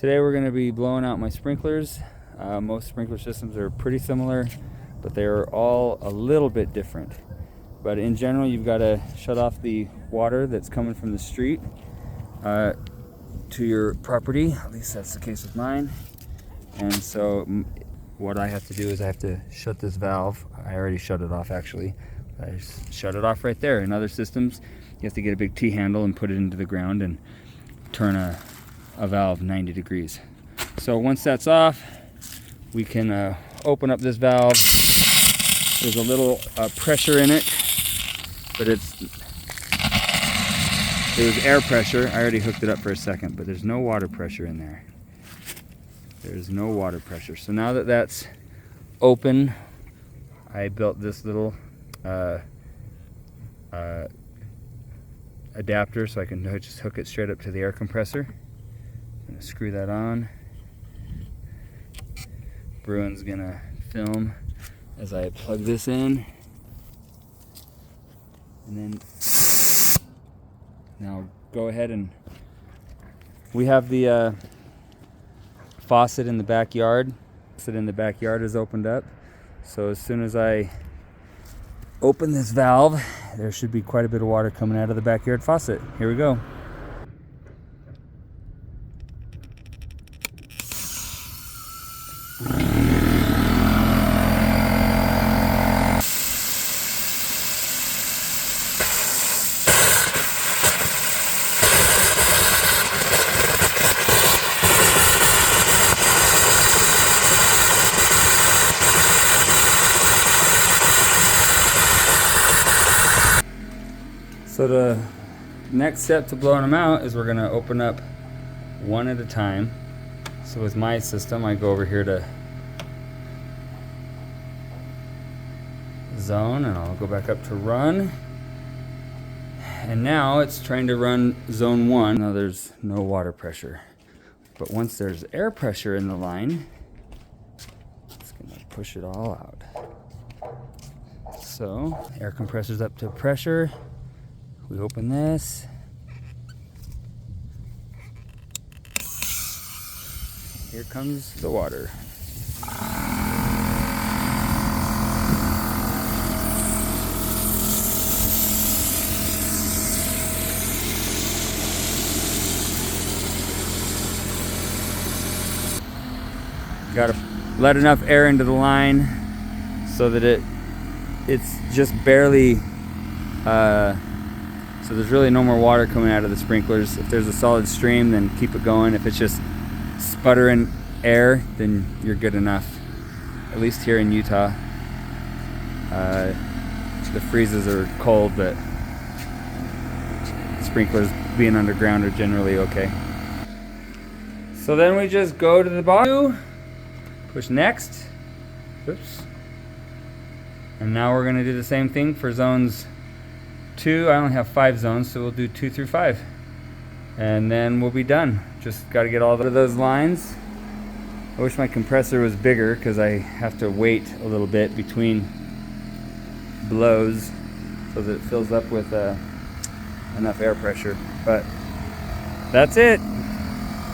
Today we're going to be blowing out my sprinklers. Most sprinkler systems are pretty similar, but they're all a little bit different. But in general, you've got to shut off the water that's coming from the street to your property. At least that's the case with mine. And so what I have to do is I have to shut this valve. I already shut it off actually. I just shut it off right there. In other systems, you have to get a big T-handle and put it into the ground and turn a valve 90 degrees. So once that's off, we can open up this valve. There's a little pressure in it, but it was air pressure. I already hooked it up for a second, but there's no water pressure in there. There's no water pressure. So now that that's open, I built this little adapter so I can just hook it straight up to the air compressor. I'm gonna screw that on. Bruin's gonna film as I plug this in. And then now go ahead and we have the faucet in the backyard. The faucet in the backyard is opened up. So as soon as I open this valve, there should be quite a bit of water coming out of the backyard faucet. Here we go. So the next step to blowing them out is we're going to open up one at a time. So with my system, I go over here to zone and I'll go back up to run. And now it's trying to run zone 1. Now there's no water pressure. But once there's air pressure in the line, it's going to push it all out. So air compressor's up to pressure. We open this. Here comes the water. Got to let enough air into the line so that it's just barely so there's really no more water coming out of the sprinklers. If there's a solid stream, then keep it going. If it's just sputtering air, then you're good enough. At least here in Utah. The freezes are cold, but sprinklers being underground are generally okay. So then we just go to the bottom, push next. Oops. And now we're gonna do the same thing for zones 2. I only have 5 zones, so we'll do 2 through 5. And then we'll be done. Just got to get all of those lines. I wish my compressor was bigger because I have to wait a little bit between blows so that it fills up with enough air pressure. But that's it.